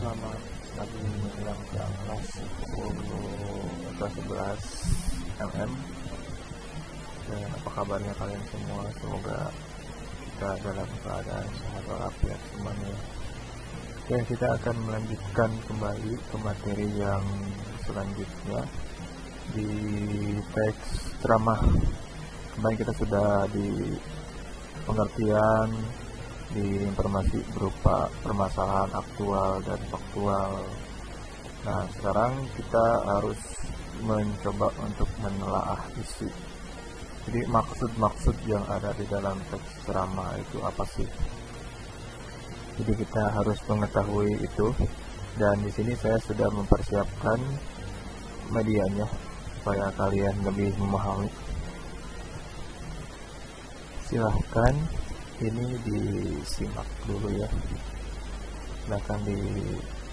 Selamat pagi menjelang jam kelas 10 atau 11 MM. Dan apa kabarnya kalian semua? Semoga kita dalam keadaan sehat walafiat semuanya. Dan kita akan melanjutkan kembali ke materi yang selanjutnya di teks ceramah. Kemarin kita sudah di pengertian di informasi berupa permasalahan aktual dan faktual. Nah, sekarang kita harus mencoba untuk menelaah isi. Jadi maksud-maksud yang ada di dalam teks ceramah itu apa sih? Jadi kita harus mengetahui itu. Dan di sini saya sudah mempersiapkan medianya supaya kalian lebih memahami. Silahkan ini disimak dulu ya. Silahkan disimak.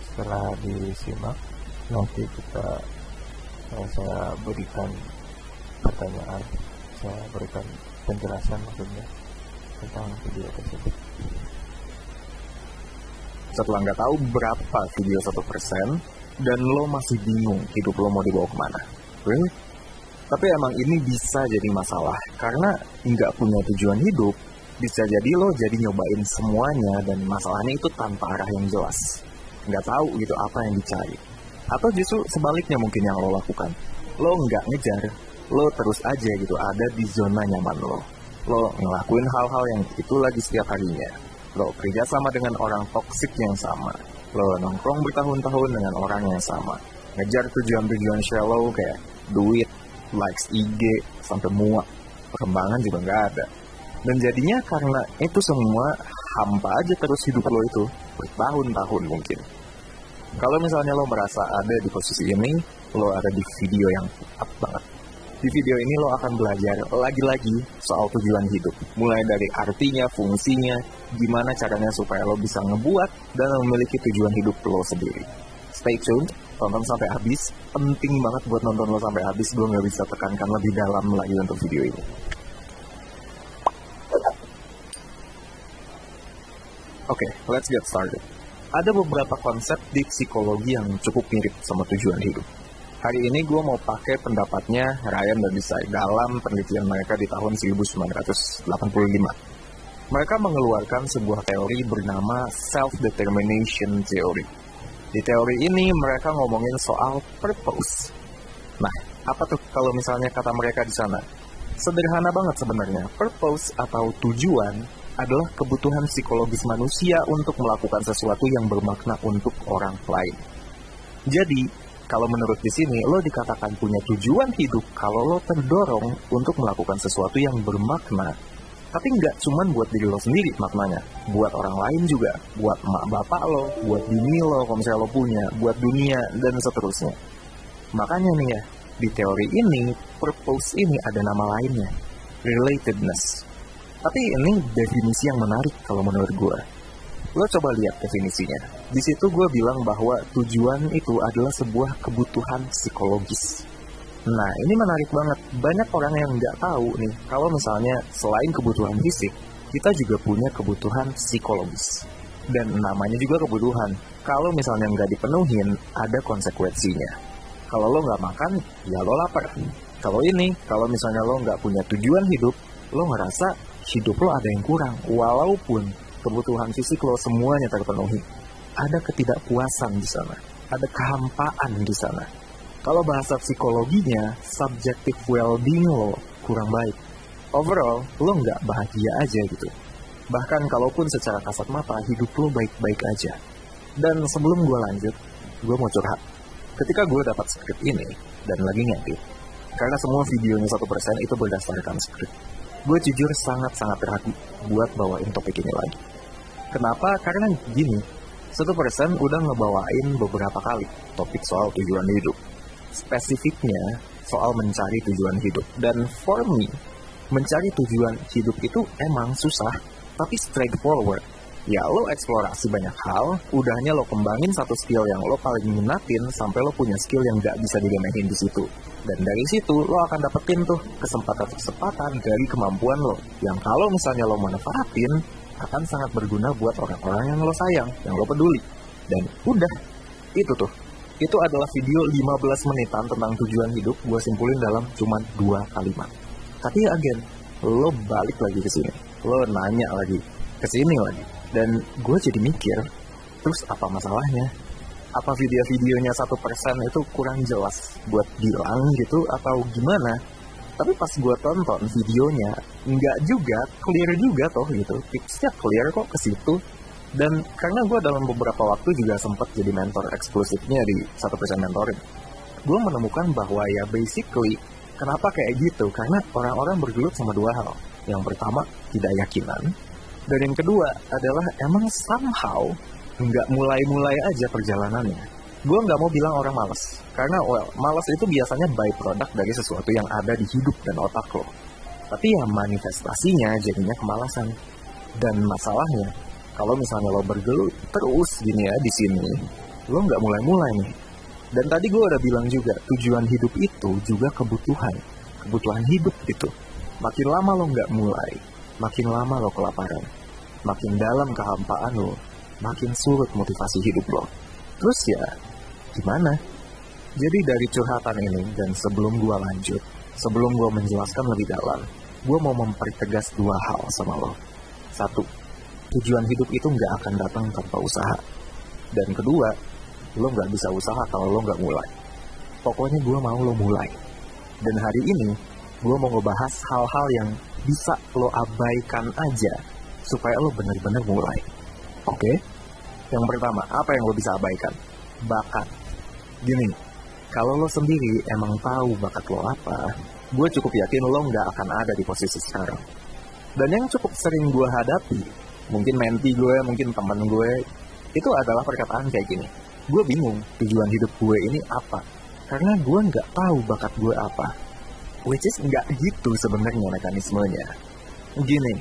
Setelah disimak, nanti saya berikan pertanyaan, saya berikan penjelasan maksudnya tentang video tersebut. Setelah nggak tahu berapa video 1% dan lo masih bingung hidup lo mau dibawa kemana, really? Tapi emang ini bisa jadi masalah karena nggak punya tujuan hidup. Bisa jadi lo jadi nyobain semuanya dan masalahnya itu tanpa arah yang jelas. Nggak tahu gitu apa yang dicari. Atau justru sebaliknya mungkin yang lo lakukan. Lo nggak ngejar, lo terus aja gitu ada di zona nyaman lo. Lo ngelakuin hal-hal yang itu lagi setiap harinya. Lo kerja sama dengan orang toksik yang sama. Lo nongkrong bertahun-tahun dengan orang yang sama. Ngejar tujuan-tujuan shallow kayak duit, likes IG, sampai muak. Perkembangan juga nggak ada. Dan jadinya karena itu semua hampa aja terus hidup lo itu bertahun-tahun mungkin. Kalau misalnya lo merasa ada di posisi ini, lo ada di video yang tepat banget. Di video ini lo akan belajar lagi-lagi soal tujuan hidup. Mulai dari artinya, fungsinya, gimana caranya supaya lo bisa ngebuat dan memiliki tujuan hidup lo sendiri. Stay tuned, tonton sampai habis. Penting banget buat nonton lo sampai habis. Gue gak bisa tekankan lebih dalam lagi untuk video ini. Oke, let's get started. Ada beberapa konsep di psikologi yang cukup mirip sama tujuan hidup. Hari ini gue mau pakai pendapatnya Ryan dan Dicey dalam penelitian mereka di tahun 1985. Mereka mengeluarkan sebuah teori bernama Self-Determination Theory. Di teori ini mereka ngomongin soal purpose. Nah, apa tuh kalau misalnya kata mereka di sana? Sederhana banget sebenarnya. Purpose atau tujuan adalah kebutuhan psikologis manusia untuk melakukan sesuatu yang bermakna untuk orang lain. Jadi, kalau menurut di sini, lo dikatakan punya tujuan hidup kalau lo terdorong untuk melakukan sesuatu yang bermakna. Tapi nggak cuma buat diri lo sendiri maknanya, buat orang lain juga, buat emak bapak lo, buat bini lo kalau misalnya lo punya, buat dunia, dan seterusnya. Makanya nih ya, di teori ini, purpose ini ada nama lainnya, relatedness. Tapi ini definisi yang menarik kalau menurut gue. Lo coba lihat definisinya. Di situ gue bilang bahwa tujuan itu adalah sebuah kebutuhan psikologis. Nah, ini menarik banget. Banyak orang yang nggak tahu nih, kalau misalnya selain kebutuhan fisik, kita juga punya kebutuhan psikologis. Dan namanya juga kebutuhan. Kalau misalnya nggak dipenuhin, ada konsekuensinya. Kalau lo nggak makan, ya lo lapar. Kalau misalnya lo nggak punya tujuan hidup, lo ngerasa hidup lo ada yang kurang. Walaupun kebutuhan fisik lo semuanya terpenuhi. Ada ketidakpuasan di sana. Ada kehampaan di sana. Kalau bahasa psikologinya, subjective well-being lo kurang baik. Overall, lo nggak bahagia aja gitu. Bahkan kalaupun secara kasat mata, hidup lo baik-baik aja. Dan sebelum gue lanjut, gue mau curhat. Ketika gue dapat skrip ini, dan lagi ngedit, karena semua videonya 1% itu berdasarkan skrip, gue jujur sangat-sangat ragu buat bawain topik ini lagi. Kenapa? Karena gini, 1% udah ngebawain beberapa kali topik soal tujuan hidup. Spesifiknya soal mencari tujuan hidup. Dan for me, mencari tujuan hidup itu emang susah, tapi straightforward. Ya lo eksplorasi banyak hal, udahnya lo kembangin satu skill yang lo paling minatin sampai lo punya skill yang gak bisa diremehin di situ. Dan dari situ lo akan dapetin tuh kesempatan-kesempatan dari kemampuan lo, yang kalau misalnya lo manfaatin, akan sangat berguna buat orang-orang yang lo sayang, yang lo peduli. Dan udah, itu tuh. Itu adalah video 15 menitan tentang tujuan hidup, gue simpulin dalam cuma 2 kalimat. Tapi again, lo balik lagi ke sini, lo nanya lagi, ke sini lagi. Dan gue jadi mikir, terus apa masalahnya? Apa video-videonya 1% itu kurang jelas buat bilang gitu atau gimana? Tapi pas gue tonton videonya, nggak juga, clear juga toh gitu. Tipsnya clear kok ke situ. Dan karena gue dalam beberapa waktu juga sempat jadi mentor eksklusifnya di 1% Mentoring, gue menemukan bahwa ya basically, kenapa kayak gitu? Karena orang-orang bergelut sama 2 hal. Yang pertama, tidak yakinan. Dan yang kedua adalah emang somehow nggak mulai-mulai aja perjalanannya. Gue nggak mau bilang orang malas, karena malas itu biasanya byproduct dari sesuatu yang ada di hidup dan otak lo. Tapi ya manifestasinya jadinya kemalasan. Dan masalahnya, kalau misalnya lo bergelut terus gini ya di sini, lo nggak mulai-mulai nih. Dan tadi gue udah bilang juga, tujuan hidup itu juga kebutuhan hidup itu. Makin lama lo nggak mulai, makin lama lo kelaparan, makin dalam kehampaan lo, makin surut motivasi hidup lo. Terus ya, gimana? Jadi dari curhatan ini, dan sebelum gue lanjut, sebelum gue menjelaskan lebih dalam, gue mau mempertegas 2 hal sama lo. 1, tujuan hidup itu nggak akan datang tanpa usaha. Dan kedua, lo nggak bisa usaha kalau lo nggak mulai. Pokoknya gue mau lo mulai. Dan hari ini, gue mau ngebahas hal-hal yang bisa lo abaikan aja, supaya lo benar-benar mulai. Oke? Yang pertama, apa yang lo bisa abaikan? Bakat. Gini, kalau lo sendiri emang tahu bakat lo apa, gue cukup yakin lo nggak akan ada di posisi sekarang. Dan yang cukup sering gue hadapi, mungkin menti gue, mungkin temen gue, itu adalah perkataan kayak gini. Gue bingung tujuan hidup gue ini apa, karena gue nggak tahu bakat gue apa. Which is nggak gitu sebenarnya mekanismenya. Gini.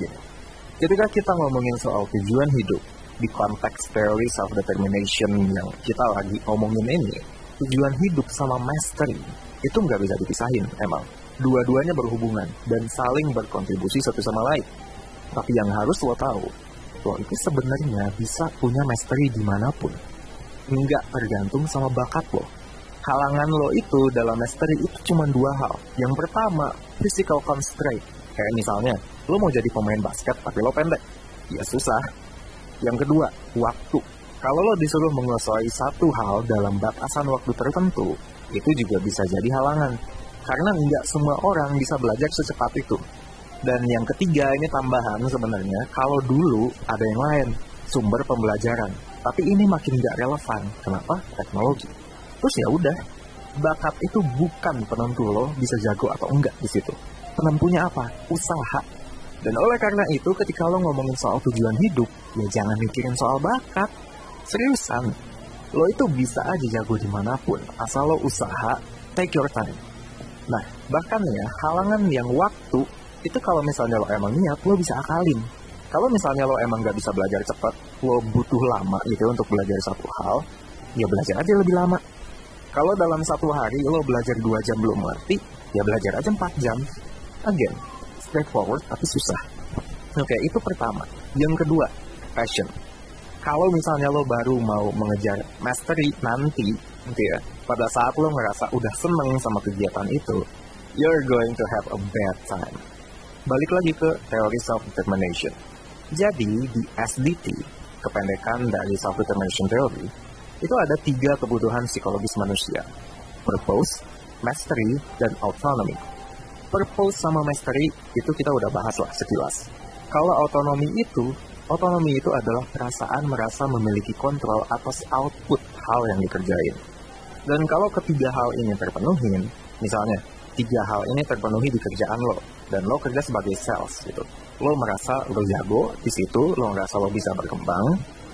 Ketika kita ngomongin soal tujuan hidup, di konteks theory self-determination yang kita lagi ngomongin ini, tujuan hidup sama mastery itu nggak bisa dipisahin emang. Dua-duanya berhubungan dan saling berkontribusi satu sama lain. Tapi yang harus lo tahu, lo itu sebenarnya bisa punya mastery dimanapun. Nggak tergantung sama bakat lo. Halangan lo itu dalam mastery itu cuma 2 hal. Yang pertama, physical constraint. Kayak misalnya, lo mau jadi pemain basket tapi lo pendek. Ya susah. Yang kedua, waktu. Kalau lo disuruh menguasai satu hal dalam batasan waktu tertentu, itu juga bisa jadi halangan. Karena nggak semua orang bisa belajar secepat itu. Dan yang ketiga, ini tambahan sebenarnya, kalau dulu ada yang lain, sumber pembelajaran. Tapi ini makin nggak relevan. Kenapa? Teknologi. Terus ya udah, bakat itu bukan penentu lo bisa jago atau enggak di situ. Penentunya apa? Usaha. Dan oleh karena itu, ketika lo ngomongin soal tujuan hidup, ya jangan mikirin soal bakat. Seriusan, lo itu bisa aja jago dimanapun, asal lo usaha, take your time. Nah, bahkan ya, halangan yang waktu, itu kalau misalnya lo emang niat, lo bisa akalin. Kalau misalnya lo emang gak bisa belajar cepat, lo butuh lama gitu untuk belajar satu hal, ya belajar aja lebih lama. Kalau dalam satu hari lo belajar 2 jam belum ngerti, ya belajar aja 4 jam. Again, straightforward tapi susah. Oke, itu pertama. Yang kedua, passion. Kalau misalnya lo baru mau mengejar mastery nanti gitu ya, pada saat lo ngerasa udah seneng sama kegiatan itu, you're going to have a bad time. Balik lagi ke teori self-determination. Jadi di SDT, kependekan dari self-determination theory, itu ada 3 kebutuhan psikologis manusia. Purpose, mastery, dan autonomy. Purpose sama mastery itu kita udah bahas lah sekilas. Kalau autonomy itu adalah perasaan merasa memiliki kontrol atas output hal yang dikerjain. Dan kalau ketiga hal ini terpenuhi, misalnya 3 hal ini terpenuhi di kerjaan lo, dan lo kerja sebagai sales gitu. Lo merasa lo jago di situ, lo merasa lo bisa berkembang,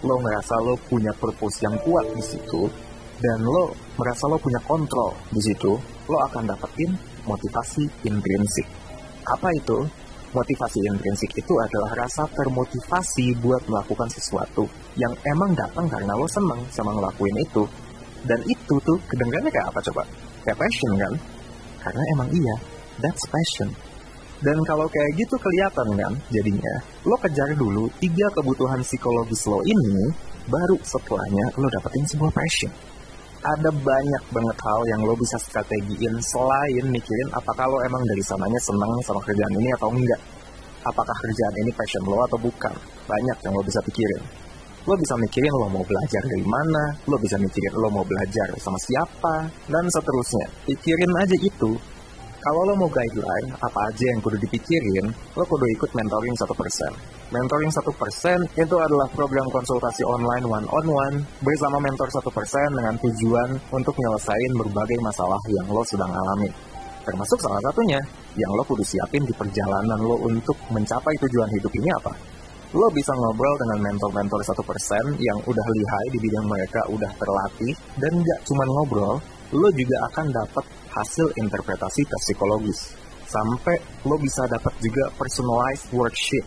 lo merasa lo punya purpose yang kuat di situ, dan lo merasa lo punya kontrol di situ, lo akan dapetin motivasi intrinsik. Apa itu? Motivasi intrinsik itu adalah rasa termotivasi buat melakukan sesuatu yang emang datang karena lo seneng sama ngelakuin itu. Dan itu tuh kedengarannya kayak apa coba? Kayak passion kan? Karena emang iya, that's passion. Dan kalau kayak gitu kelihatan kan jadinya, lo kejar dulu 3 kebutuhan psikologis lo ini, baru setelahnya lo dapetin sebuah passion. Ada banyak banget hal yang lo bisa strategiin selain mikirin apakah lo emang dari sananya senang sama kerjaan ini atau enggak. Apakah kerjaan ini passion lo atau bukan. Banyak yang lo bisa pikirin. Lo bisa mikirin lo mau belajar dari mana, lo bisa mikirin lo mau belajar sama siapa, dan seterusnya. Pikirin aja itu. Kalau lo mau guideline, apa aja yang kudu dipikirin, lo kudu ikut mentoring 1%. Mentoring 1% itu adalah program konsultasi online one-on-one bersama mentor 1% dengan tujuan untuk nyelesain berbagai masalah yang lo sedang alami. Termasuk salah satunya, yang lo kudu siapin di perjalanan lo untuk mencapai tujuan hidup ini apa. Lo bisa ngobrol dengan mentor-mentor 1% yang udah lihai di bidang mereka, udah terlatih, dan gak cuma ngobrol, lo juga akan dapat hasil interpretasi tes psikologis. Sampai lo bisa dapat juga personalized worksheet,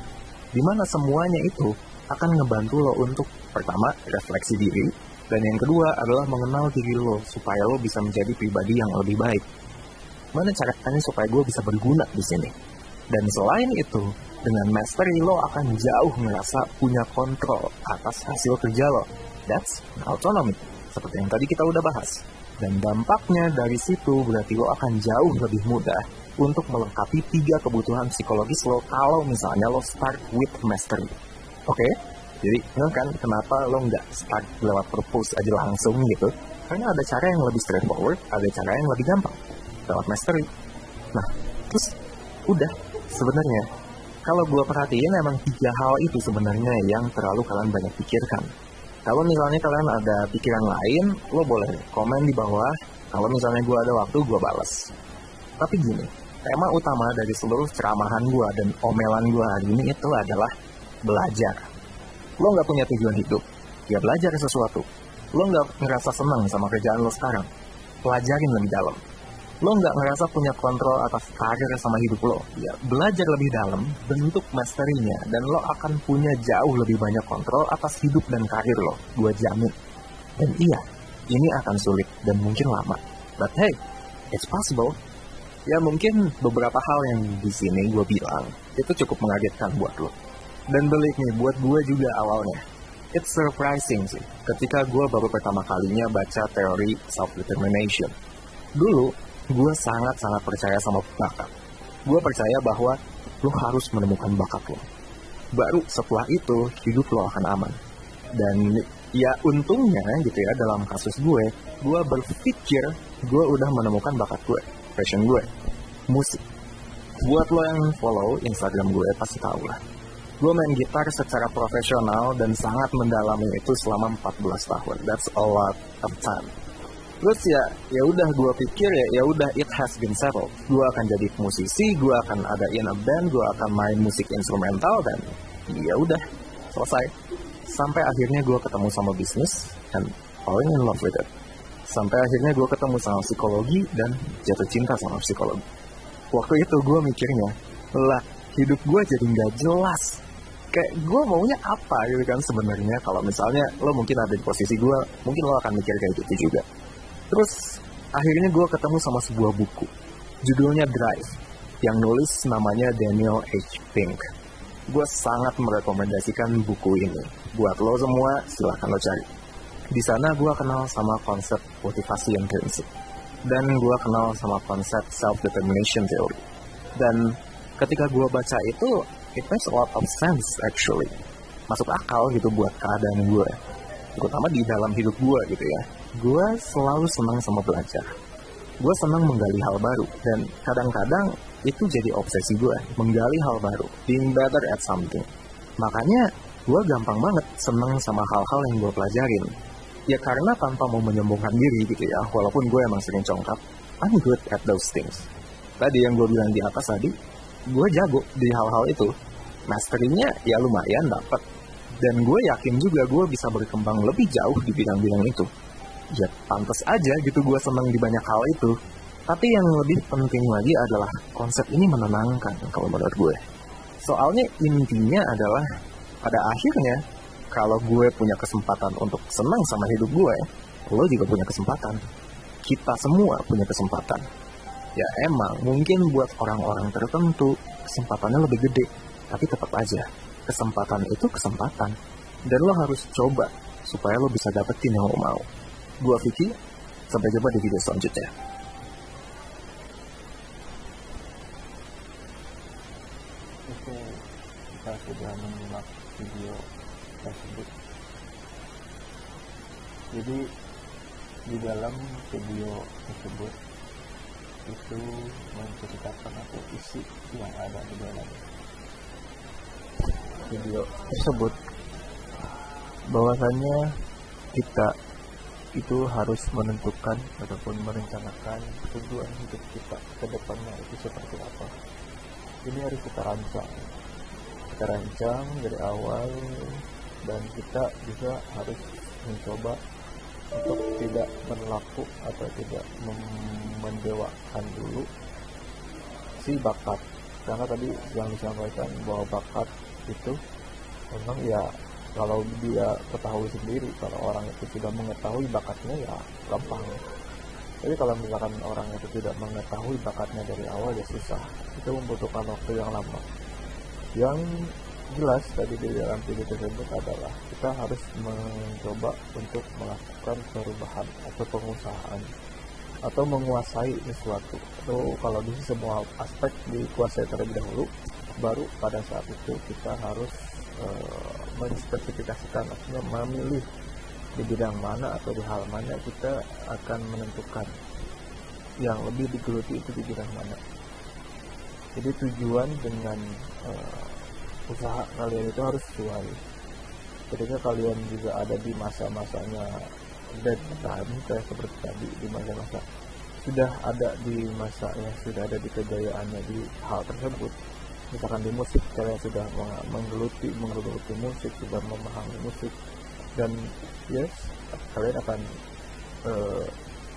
di mana semuanya itu akan ngebantu lo untuk pertama, refleksi diri, dan yang kedua adalah mengenal diri lo supaya lo bisa menjadi pribadi yang lebih baik. Mana caranya supaya gue bisa berguna di sini? Dan selain itu, dengan mastery lo akan jauh merasa punya kontrol atas hasil kerja lo. That's autonomy, seperti yang tadi kita udah bahas. Dan dampaknya dari situ berarti lo akan jauh lebih mudah untuk melengkapi 3 kebutuhan psikologis lo kalau misalnya lo start with mastery. Oke? Jadi, kan kenapa lo nggak start lewat purpose aja langsung gitu? Karena ada cara yang lebih straightforward, ada cara yang lebih gampang. Lewat mastery. Nah, terus udah sebenarnya. Kalau gue perhatiin emang 3 hal itu sebenarnya yang terlalu kalian banyak pikirkan. Kalau misalnya kalian ada pikiran lain, lo boleh komen di bawah. Kalau misalnya gue ada waktu, gue balas. Tapi gini, tema utama dari seluruh ceramahan gue dan omelan gue hari ini itu adalah belajar. Lo nggak punya tujuan hidup, ya belajar sesuatu. Lo nggak ngerasa senang sama kerjaan lo sekarang, pelajarin lebih dalam. Lo nggak ngerasa punya kontrol atas karir sama hidup lo, ya belajar lebih dalam, bentuk mastery-nya, dan lo akan punya jauh lebih banyak kontrol atas hidup dan karir lo, gue jamin. Dan iya, ini akan sulit dan mungkin lama, but hey, it's possible. Ya mungkin beberapa hal yang di sini gue bilang, itu cukup mengagetkan buat lo. Dan believe me, buat gue juga awalnya, it's surprising sih, ketika gue baru pertama kalinya baca teori self-determination. Dulu, gue sangat-sangat percaya sama bakat. Gue percaya bahwa lo harus menemukan bakat lo. Baru setelah itu, hidup lo akan aman. Dan ya untungnya gitu ya, dalam kasus gue berpikir gue udah menemukan bakat gue, passion gue, musik. Buat lo yang follow Instagram gue pasti tahu lah. Gue main gitar secara profesional dan sangat mendalami itu selama 14 tahun. That's a lot of time. Terus ya udah gue pikir ya udah it has been settled. Gue akan jadi musisi, gue akan adain a band, gue akan main musik instrumental dan ya udah selesai. Sampai akhirnya gue ketemu sama bisnis and falling in love with it. Sampai akhirnya gue ketemu sama psikologi dan jatuh cinta sama psikologi. Waktu itu gue mikirnya, lah hidup gue jadi nggak jelas. Kayak gue maunya apa gitu kan sebenarnya. Kalau misalnya lo mungkin ada di posisi gue, mungkin lo akan mikir kayak gitu juga. Terus akhirnya gue ketemu sama sebuah buku, judulnya Drive, yang nulis namanya Daniel H. Pink. Gue sangat merekomendasikan buku ini. Buat lo semua, silahkan lo cari. Di sana gue kenal sama konsep motivasi intrinsik. Dan gue kenal sama konsep self-determination theory. Dan ketika gue baca itu, it makes a lot of sense actually. Masuk akal gitu buat keadaan gue. Terutama di dalam hidup gue gitu ya. Gue selalu senang sama belajar. Gue senang menggali hal baru. Dan kadang-kadang itu jadi obsesi gue. Menggali hal baru. Being better at something. Makanya gue gampang banget senang sama hal-hal yang gue pelajarin. Ya karena tanpa mau menyombongkan diri gitu ya. Walaupun gue emang sering congkak. I'm good at those things. Tadi yang gue bilang di atas tadi. Gue jago di hal-hal itu. Mastery-nya ya lumayan dapet. Dan gue yakin juga gue bisa berkembang lebih jauh di bidang-bidang itu. Ya pantas aja gitu gue senang di banyak hal itu. Tapi yang lebih penting lagi adalah konsep ini menenangkan kalau menurut gue. Soalnya intinya adalah pada akhirnya kalau gue punya kesempatan untuk senang sama hidup gue, lo juga punya kesempatan. Kita semua punya kesempatan. Ya emang, mungkin buat orang-orang tertentu kesempatannya lebih gede, tapi tetap aja, kesempatan itu kesempatan. Dan lo harus coba supaya lo bisa dapetin yang lo mau. Gua Vicky, sampai jumpa di video selanjutnya. Oke, kita sudah menyimak video tersebut. Jadi di dalam video tersebut itu menceritakan atau isi yang ada di dalam video tersebut, bahwasannya kita itu harus menentukan ataupun merencanakan tujuan hidup kita ke depannya itu seperti apa. Ini harus kita rancang dari awal, dan kita juga harus mencoba untuk tidak berlaku atau tidak mendewakan dulu si bakat, karena tadi yang disampaikan bahwa bakat itu memang ya kalau dia ketahui sendiri, kalau orang itu sudah mengetahui bakatnya ya gampang. Tapi kalau misalkan orang itu tidak mengetahui bakatnya dari awal ya susah, itu membutuhkan waktu yang lama. Yang jelas tadi di dalam video tersebut adalah kita harus mencoba untuk melakukan perubahan atau pengusahaan atau menguasai sesuatu, atau kalau bisa semua aspek dikuasai terlebih dahulu, baru pada saat itu kita harus menspesifikasikan, maksudnya memilih di bidang mana atau di hal mana kita akan menentukan yang lebih digeluti itu di bidang mana. Jadi tujuan dengan usaha kalian itu harus sesuai. Ketika kalian juga ada di masa-masanya dead time, kayak seperti tadi, di masa-masa sudah ada di masanya, sudah ada di kejayaannya di hal tersebut. Misalkan di musik, kalian sudah menggeluti musik, sudah memahami musik, dan yes, kalian akan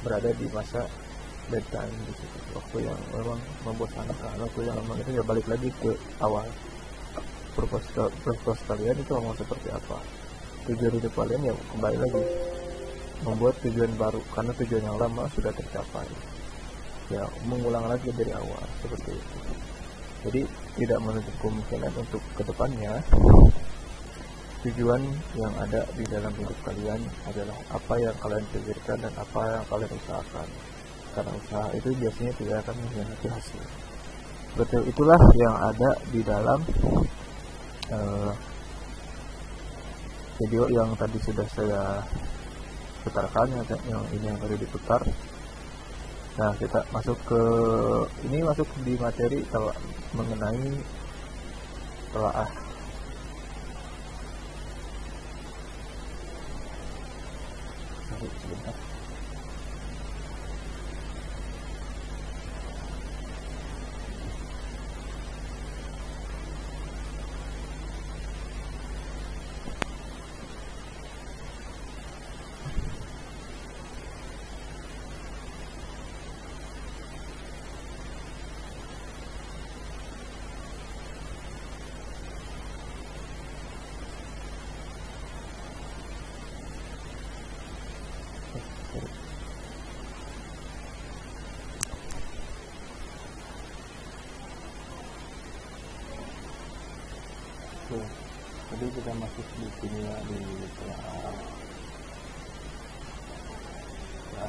berada di masa dead time di situ, waktu yang memang membosankan, waktu yang memang itu ya balik lagi ke awal. Purpose kalian itu mau seperti apa, tujuan hidup kalian ya kembali lagi membuat tujuan baru, karena tujuan yang lama sudah tercapai, ya mengulang lagi dari awal seperti itu. Jadi tidak menutup kemungkinan untuk kedepannya tujuan yang ada di dalam hidup kalian adalah apa yang kalian pikirkan dan apa yang kalian usahakan, karena usaha itu biasanya tidak akan mengkhianati hasil. Betul, itulah yang ada di dalam video yang tadi sudah saya putarkan, yang ini yang tadi diputar. Nah, kita masuk di materi kalau mengenai telaah. Sebentar. Oke, jadi kita masuk di sini ya, di telaah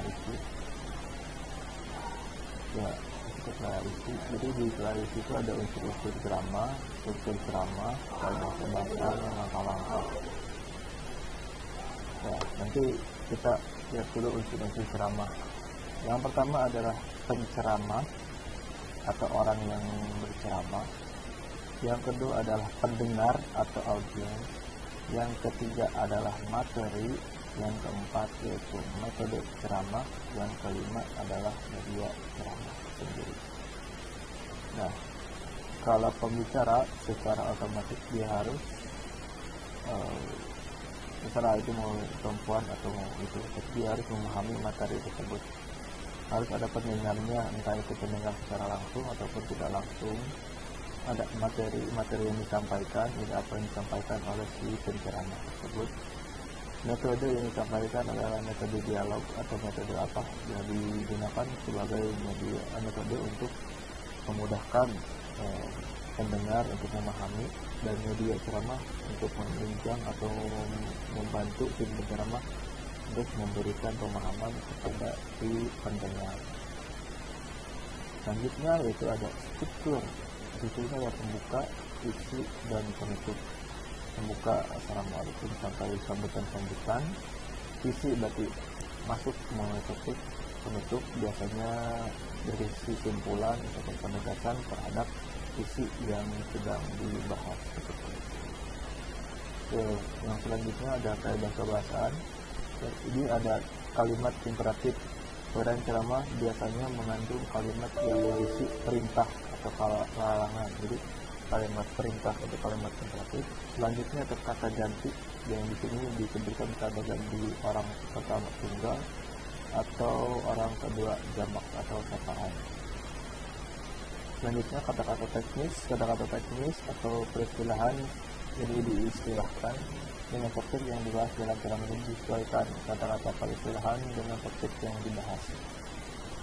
isi. Ya, kita telaah isi. Jadi di telaah isi itu ada unsur-unsur drama, bahasa-bahasa yang langkah-langkah. Ya, nanti kita lihat dulu unsur-unsur ceramah. Yang pertama adalah penceramah atau orang yang berceramah. Yang kedua adalah pendengar atau audiens. Yang ketiga adalah materi. Yang keempat yaitu metode ceramah. Yang kelima adalah media ceramah sendiri. Nah, kalau pembicara secara otomatis dia harus terserah itu mau perempuan atau mau itu, dia harus memahami materi tersebut. Harus ada pendengarnya, entah itu pendengar secara langsung ataupun tidak langsung. Ada materi yang disampaikan, ada apa yang disampaikan oleh si penceramah tersebut. Metode yang disampaikan adalah metode dialog atau metode apa yang digunakan sebagai metode untuk memudahkan pendengar untuk memahami, dan media ceramah untuk membincang atau membantu si penceramah untuk memberikan pemahaman kepada si pendengar. Selanjutnya yaitu ada struktur. Strukturnya ada pembuka, isi, dan penutup. Pembuka, assalamualaikum, sampai sambutan. Isi berarti masuk mengenai topik. Penutup biasanya berisi simpulan atau penegasan terhadap isi yang sedang dibahas. Oke, yang selanjutnya ada kaidah kebahasaan. Ini ada kalimat imperatif. Pada ceramah biasanya mengandung kalimat yang berisi perintah atau larangan. Jadi kalimat perintah atau kalimat imperatif. Selanjutnya ada kata ganti, yang di sini disebutkan kata ganti orang pertama tunggal atau orang kedua jamak atau sapaan. Selanjutnya kata-kata teknis atau peristilahan, jadi diistilahkan dengan topik yang dibahas dalam ceramah ini, disesuaikan kata-kata peristilahan dengan topik yang dibahas.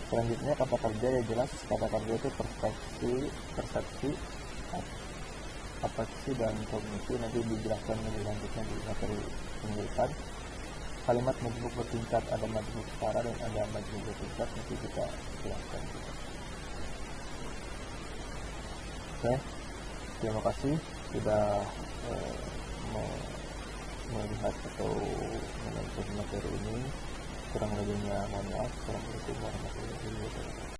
Selanjutnya kata kerja yang jelas. Kata kerja itu persepsi, apeksi, dan kognisi. Nanti dijelaskan lebih lanjutnya di materi penulisan. Kalimat majmuk bertingkat, ada majmuk setara dan ada majmuk bertingkat, nanti kita jelaskan juga. Oke, terima kasih sudah melihat atau menonton materi ini. Kurang lebihnya mohon maaf. Assalamualaikum warahmatullahi wabarakatuh.